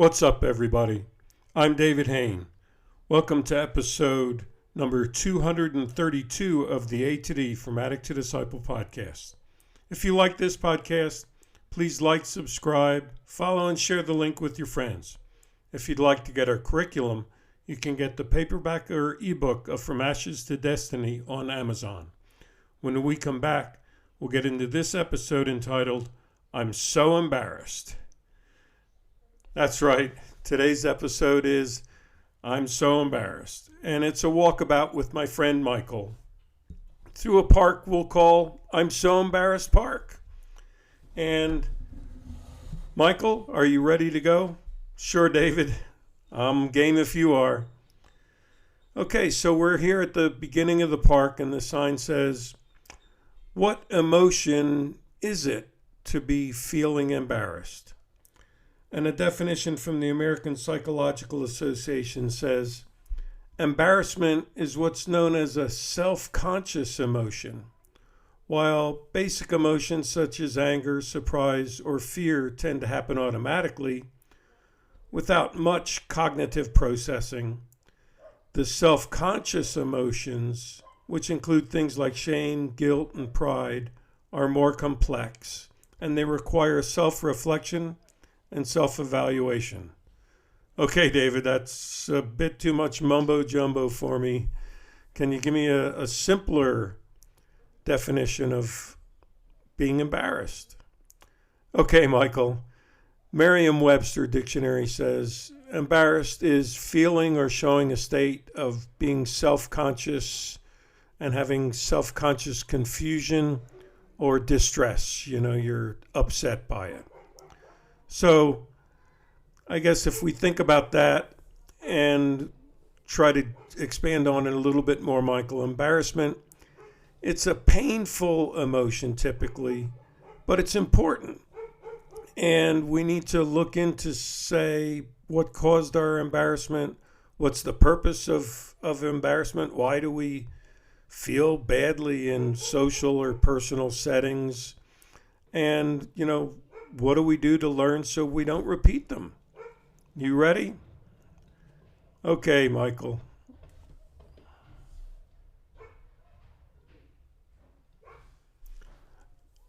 What's up, everybody? I'm David Hain. Welcome to episode number 232 of the A to D From Addict to Disciple podcast. If you like this podcast, please like, subscribe, follow, and share the link with your friends. If you'd like to get our curriculum, you can get the paperback or ebook of From Ashes to Destiny on Amazon. When we come back, we'll get into this episode entitled, I'm So Embarrassed. That's right. Today's episode is I'm So Embarrassed. And it's a walkabout with my friend Michael through a park we'll call I'm So Embarrassed Park. And Michael, are you ready to go? Sure, David. I'm game if you are. Okay, so we're here at the beginning of the park and the sign says, what emotion is it to be feeling embarrassed? And a definition from the American Psychological Association says, embarrassment is what's known as a self-conscious emotion, while basic emotions such as anger, surprise, or fear tend to happen automatically without much cognitive processing. The self-conscious emotions, which include things like shame, guilt, and pride, are more complex, and they require self-reflection and self-evaluation. Okay, David, that's a bit too much mumbo-jumbo for me. Can you give me a simpler definition of being embarrassed? Okay, Michael. Merriam-Webster dictionary says, embarrassed is feeling or showing a state of being self-conscious and having self-conscious confusion or distress. You know, you're upset by it. So I guess if we think about that and try to expand on it a little bit more, Michael, embarrassment, it's a painful emotion typically, but it's important. And we need to look into, say, what caused our embarrassment, what's the purpose of embarrassment, why do we feel badly in social or personal settings, and, you know, what do we do to learn so we don't repeat them? You ready? Okay, Michael.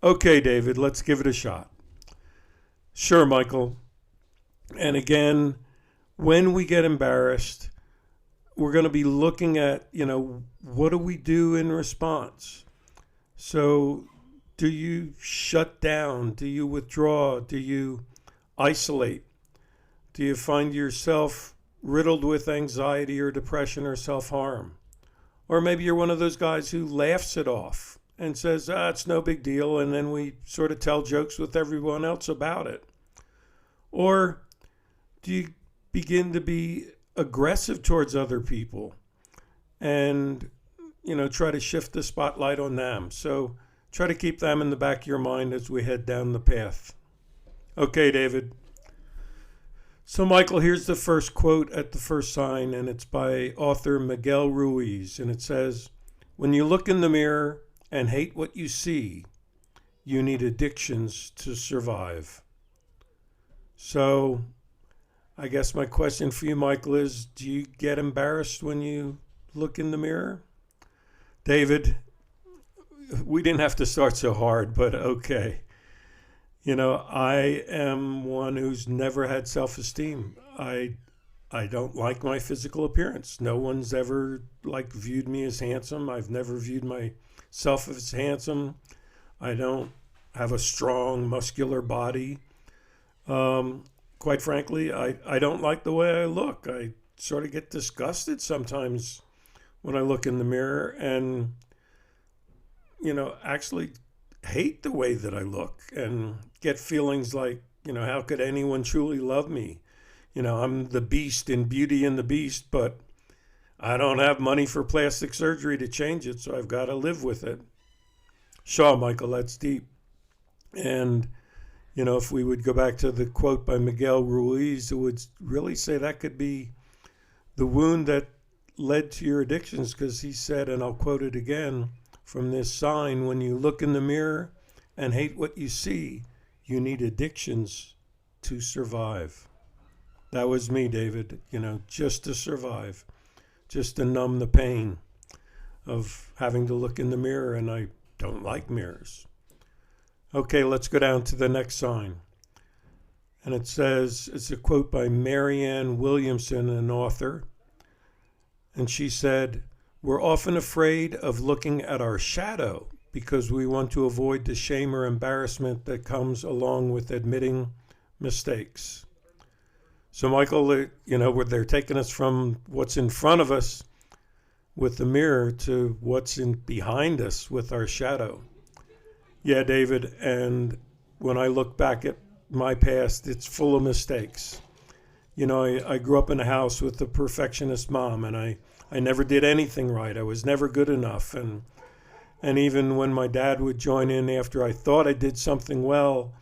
Okay, David, let's give it a shot. Sure, Michael. And again, when we get embarrassed, we're going to be looking at, what do we do in response? So do you shut down? Do you withdraw? Do you isolate? Do you find yourself riddled with anxiety or depression or self-harm? Or maybe you're one of those guys who laughs it off and says, it's no big deal, and then we sort of tell jokes with everyone else about it. Or do you begin to be aggressive towards other people and, try to shift the spotlight on them? So try to keep them in the back of your mind as we head down the path. Okay, David. So, Michael, here's the first quote at the first sign, and it's by author Miguel Ruiz, and it says, when you look in the mirror and hate what you see, you need addictions to survive. So I guess my question for you, Michael, is do you get embarrassed when you look in the mirror? David, we didn't have to start so hard, but okay. I am one who's never had self-esteem. I don't like my physical appearance. No one's ever viewed me as handsome. I've never viewed myself as handsome. I don't have a strong, muscular body. Quite frankly, I don't like the way I look. I sort of get disgusted sometimes when I look in the mirror and, actually hate the way that I look and get feelings like, how could anyone truly love me? I'm the beast in Beauty and the Beast, but I don't have money for plastic surgery to change it, so I've got to live with it. Sure, Michael, that's deep. And if we would go back to the quote by Miguel Ruiz, it would really say that could be the wound that led to your addictions, because he said, and I'll quote it again from this sign, when you look in the mirror and hate what you see, you need addictions to survive. That was me, David, just to survive, just to numb the pain of having to look in the mirror, and I don't like mirrors. Okay, let's go down to the next sign. And it says, it's a quote by Marianne Williamson, an author. And she said, "We're often afraid of looking at our shadow because we want to avoid the shame or embarrassment that comes along with admitting mistakes." So, Michael, they're taking us from what's in front of us with the mirror to what's behind us with our shadow. Yeah, David, and when I look back at my past, it's full of mistakes. I grew up in a house with a perfectionist mom, and I never did anything right. I was never good enough. And even when my dad would join in after I thought I did something well,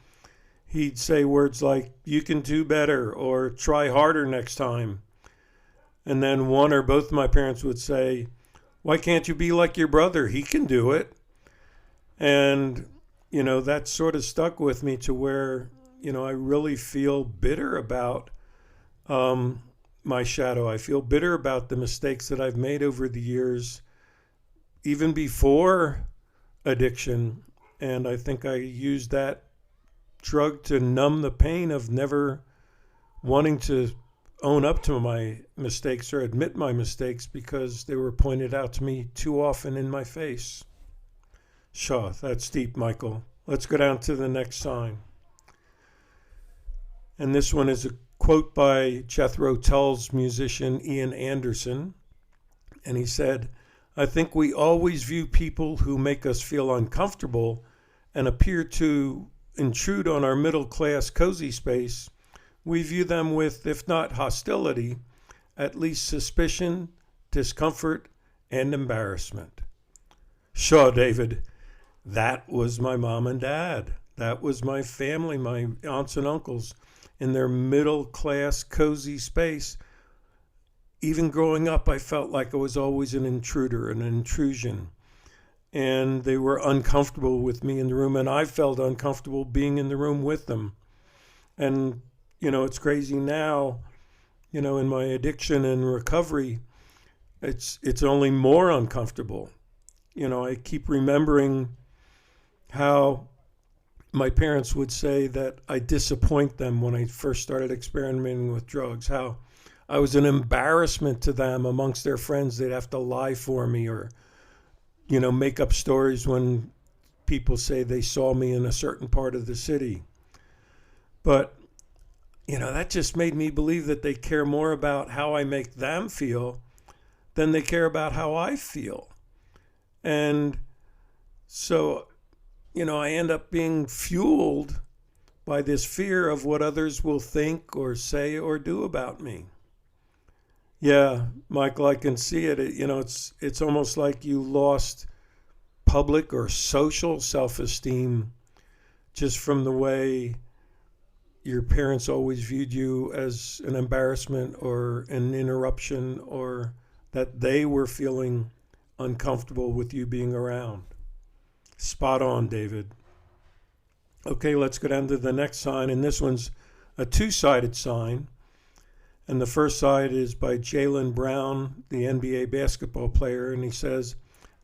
he'd say words like, "You can do better," or "Try harder next time." And then one or both of my parents would say, "Why can't you be like your brother? He can do it." And, that sort of stuck with me to where, I really feel bitter about my shadow. I feel bitter about the mistakes that I've made over the years, even before addiction. And I think I used that drug to numb the pain of never wanting to own up to my mistakes or admit my mistakes because they were pointed out to me too often in my face. Sure, that's deep, Michael. Let's go down to the next sign. And this one is a quote by Jethro Tull's musician Ian Anderson. And he said, "I think we always view people who make us feel uncomfortable and appear to intrude on our middle-class cozy space. We view them with, if not hostility, at least suspicion, discomfort, and embarrassment." Sure, David, that was my mom and dad. That was my family, my aunts and uncles, in their middle-class cozy space. Even growing up, I felt like I was always an intruder, an intrusion. And they were uncomfortable with me in the room, and I felt uncomfortable being in the room with them. And, it's crazy now, in my addiction and recovery, it's only more uncomfortable. I keep remembering how my parents would say that I disappoint them when I first started experimenting with drugs, how I was an embarrassment to them amongst their friends. They'd have to lie for me or, make up stories when people say they saw me in a certain part of the city. But, that just made me believe that they care more about how I make them feel than they care about how I feel. And so, I end up being fueled by this fear of what others will think or say or do about me. Yeah, Michael, I can see it. It's almost like you lost public or social self-esteem just from the way your parents always viewed you as an embarrassment or an interruption, or that they were feeling uncomfortable with you being around. Spot on, David. Okay, let's go down to the next sign, and this one's a two-sided sign. And the first side is by Jalen Brown, the NBA basketball player, and he says,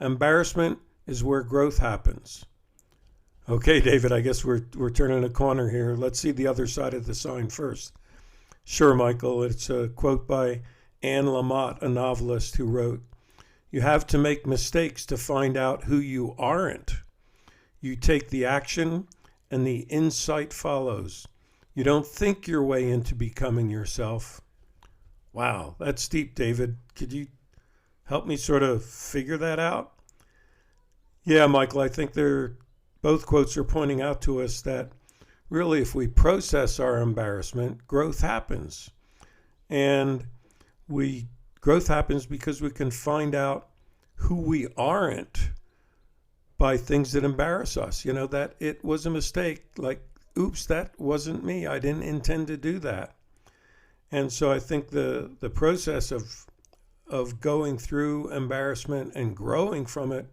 "Embarrassment is where growth happens." Okay, David, I guess we're turning a corner here. Let's see the other side of the sign first. Sure, Michael. It's a quote by Anne Lamott, a novelist, who wrote, "You have to make mistakes to find out who you aren't. You take the action and the insight follows. You don't think your way into becoming yourself." Wow, that's deep, David. Could you help me sort of figure that out? Yeah, Michael, I think both quotes are pointing out to us that really if we process our embarrassment, growth happens. And growth happens because we can find out who we aren't by things that embarrass us. That it was a mistake. Like, oops, that wasn't me. I didn't intend to do that. And so I think the process of going through embarrassment and growing from it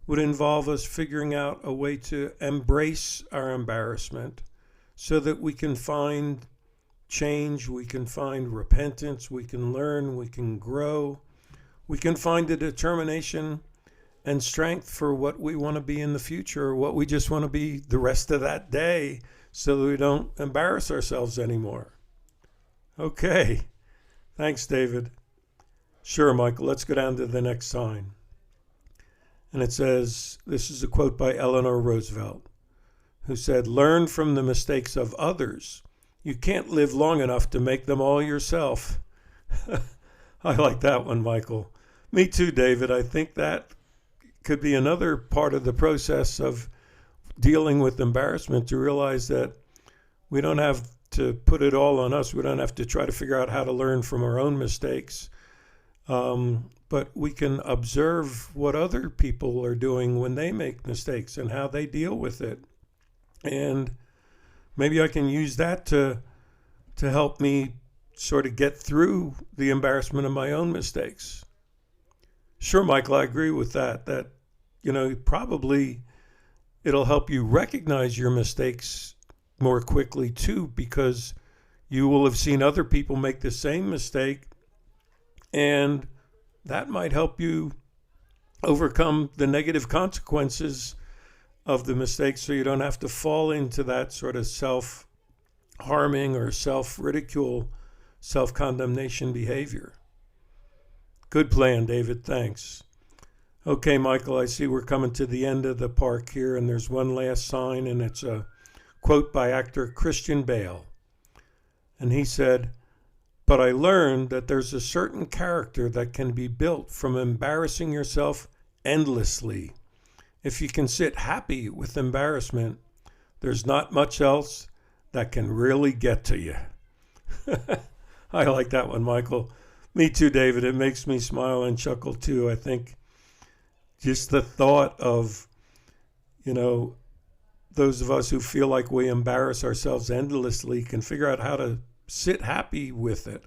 would involve us figuring out a way to embrace our embarrassment so that we can find change, we can find repentance, we can learn, we can grow, we can find the determination and strength for what we want to be in the future, or what we just want to be the rest of that day, so that we don't embarrass ourselves anymore. Okay. Thanks, David. Sure, Michael. Let's go down to the next sign. And it says, this is a quote by Eleanor Roosevelt, who said, "Learn from the mistakes of others. You can't live long enough to make them all yourself." I like that one, Michael. Me too, David. I think that could be another part of the process of dealing with embarrassment, to realize that we don't have to put it all on us. We don't have to try to figure out how to learn from our own mistakes. But we can observe what other people are doing when they make mistakes and how they deal with it. And maybe I can use that to help me sort of get through the embarrassment of my own mistakes. Sure, Michael, I agree with that. That, probably it'll help you recognize your mistakes more quickly too, because you will have seen other people make the same mistake, and that might help you overcome the negative consequences of the mistake, so you don't have to fall into that sort of self-harming or self-ridicule, self-condemnation behavior. Good plan, David. Thanks. Okay, Michael, I see we're coming to the end of the park here, and there's one last sign, and it's a quote by actor Christian Bale. And he said, "But I learned that there's a certain character that can be built from embarrassing yourself endlessly. If you can sit happy with embarrassment, there's not much else that can really get to you." I like that one, Michael. Me too, David. It makes me smile and chuckle too. I think just the thought of, those of us who feel like we embarrass ourselves endlessly can figure out how to sit happy with it,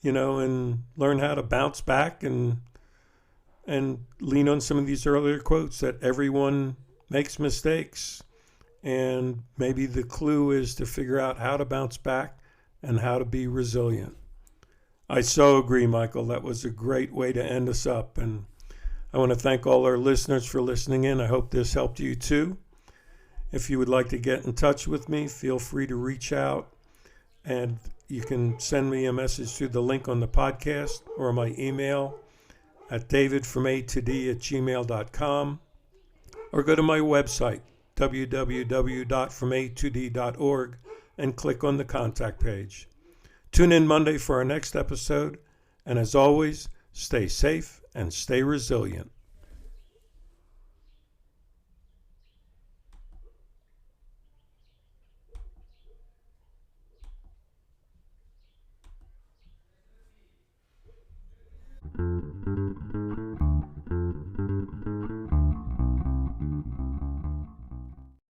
and learn how to bounce back and lean on some of these earlier quotes that everyone makes mistakes. And maybe the clue is to figure out how to bounce back and how to be resilient. I so agree, Michael. That was a great way to end us up. And I want to thank all our listeners for listening in. I hope this helped you too. If you would like to get in touch with me, feel free to reach out, and you can send me a message through the link on the podcast or my email at davidfromA2D@gmail.com, or go to my website, www.froma2d.org, and click on the contact page. Tune in Monday for our next episode, and as always, stay safe and stay resilient.